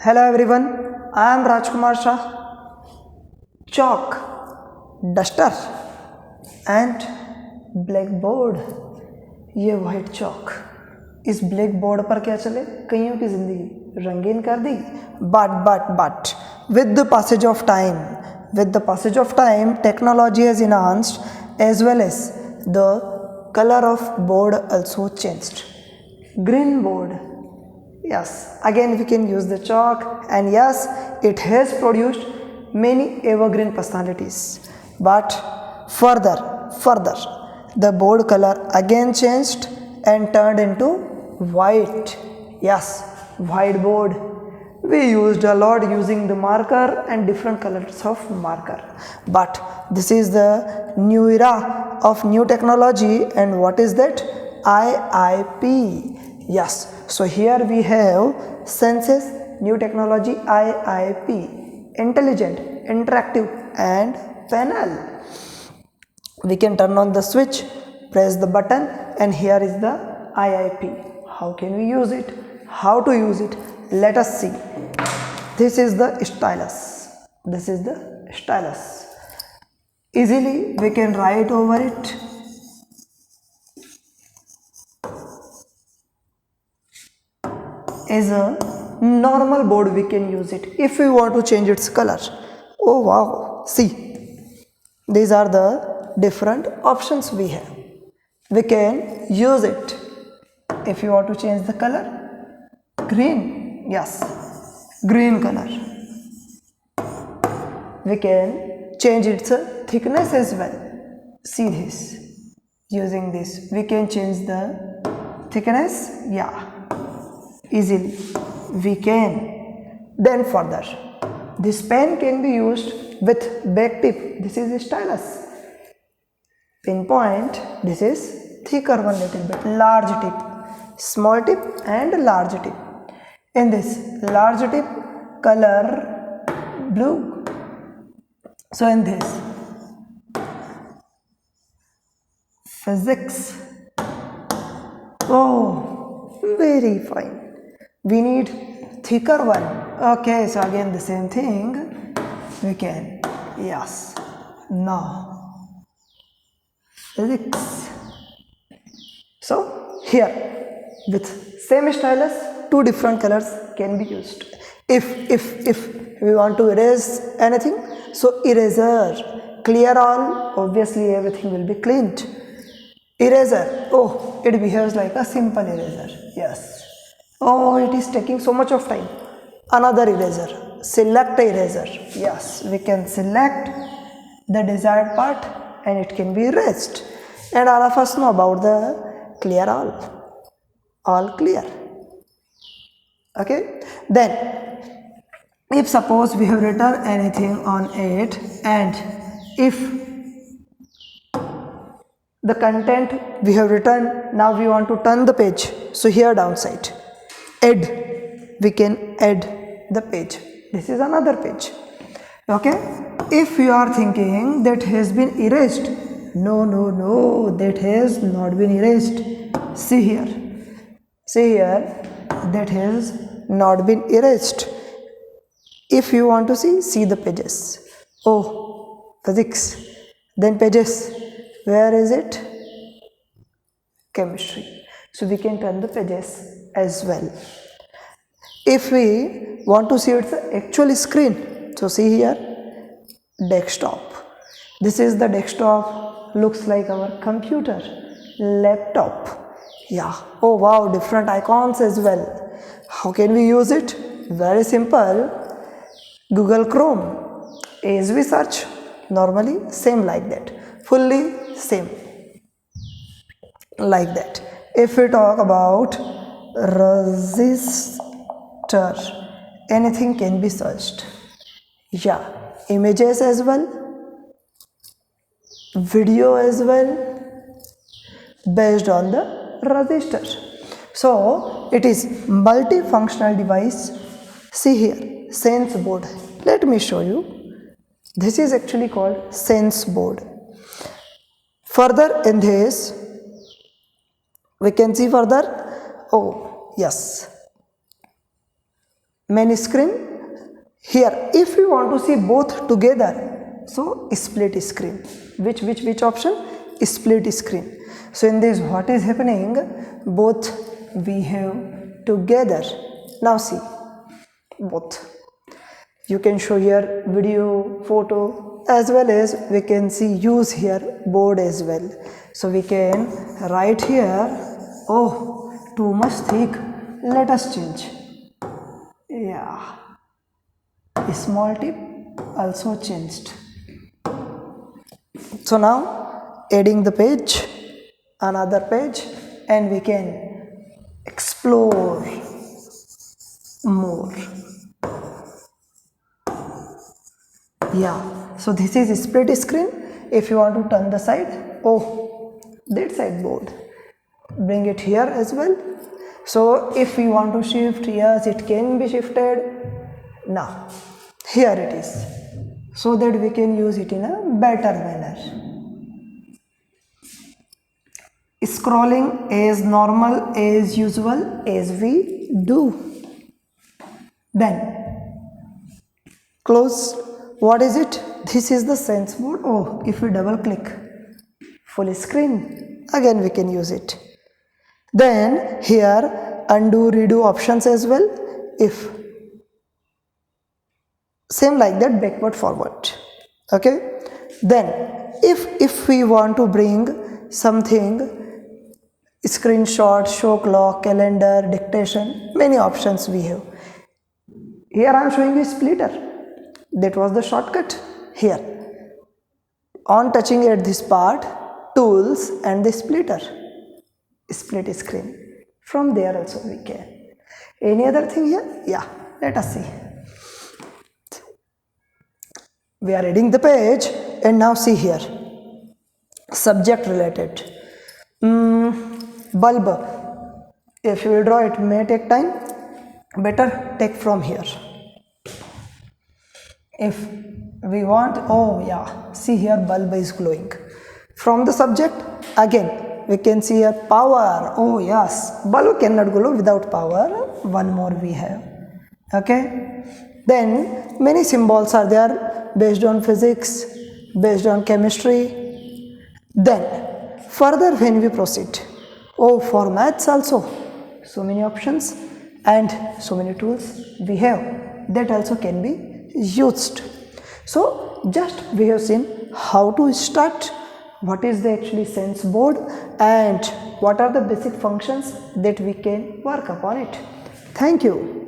Hello everyone, I am Rajkumar Shah. Chalk, duster and blackboard. ये white चौक इस black board पर क्या चले, कईयों की जिंदगी रंगीन कर दी. But with the passage of time technology has enhanced as well as the color of board also changed. Green board, yes, again we can use the chalk, and yes, it has produced many evergreen personalities. But further the board color again changed and turned into white. Yes, white board we used a lot using the marker and different colors of marker. But this is the new era of new technology, and what is that? IIP. Yes, so here we have Senses new technology IIP, intelligent, interactive and panel. We can turn on the switch, press the button, and here is the IIP. How can we use it? How to use it? Let us see. This is the stylus. Easily we can write over it. As a normal board we can use it. If we want to change its color, oh wow, see, these are the different options we have. We can use it. If you want to change the color, green, yes, green color. We can change its thickness as well. See this, using this we can change the thickness, yeah, easily we can. Then further, this pen can be used with back tip. This is a stylus. Pinpoint, this is thicker one, little bit large tip, small tip and large tip. In this large tip, color blue. So in this physics, oh very fine, we need thicker one. Okay, so again the same thing we can, yes, now physics. So here with same stylus, two different colors can be used. If we want to erase anything, so eraser, clear all, obviously everything will be cleaned. Eraser, oh, it behaves like a simple eraser, yes. Oh, it is taking so much of time. Another eraser, select eraser, yes, we can select the desired part and it can be erased. And all of us know about the clear all clear. Okay, then if suppose we have written anything on it, and if the content we have written, now we want to turn the page, so here downside, add, we can add the page. This is another page. Okay, if you are thinking that has been erased, no, that has not been erased. See here, that has not been erased. If you want to see the pages. Oh, physics, then pages, where is it? Chemistry. So we can turn the pages as well. If we want to see its actual screen, so see here, desktop. This is the desktop, looks like our computer, laptop, yeah. Oh wow, different icons as well. How can we use it? Very simple. Google Chrome, as we search normally, same like that, fully same like that. If we talk about resistor, anything can be searched, yeah, images as well, video as well, based on the resistor. So it is multifunctional device. See here, sense board. Let me show you. This is actually called sense board. Further in this, we can see further. Oh yes, many screen. Here if we want to see both together, so split screen. Which option? Split screen. So in this what is happening, both we have together. Now see both. You can show here video, photo, as well as we can see use here board as well. So we can write here, oh too much thick, let us change. Yeah, small tip also changed. So now adding the page, another page, and we can explore more. Yeah, so this is split screen. If you want to turn the side, oh that side board, bring it here as well. So if we want to shift, yes, it can be shifted. Now here it is, so that we can use it in a better manner. Scrolling as normal as usual as we do. Then close. What is it? This is the sense mode. Oh, if we double click, full screen, again we can use it. Then here undo, redo options as well. If same like that, backward, forward. Okay. Then if we want to bring something, screenshot, show clock, calendar, dictation, many options we have. Here I am showing you splitter. That was the shortcut. Here on touching at this part, tools and the splitter, split screen. From there also we can. Any other thing here? Yeah, let us see. We are reading the page, and now see here, subject related. Bulb, if you will draw, it may take time. Better take from here. If we want, oh yeah, see here bulb is glowing. From the subject, again we can see here power. Oh yes, bulb cannot glow without power. One more we have. Okay. Then many symbols are there based on physics, based on chemistry. Then further when we proceed, oh for maths also, so many options and so many tools we have that also can be used. So just we have seen how to start, what is the actually sense board, and what are the basic functions that we can work upon it. Thank you.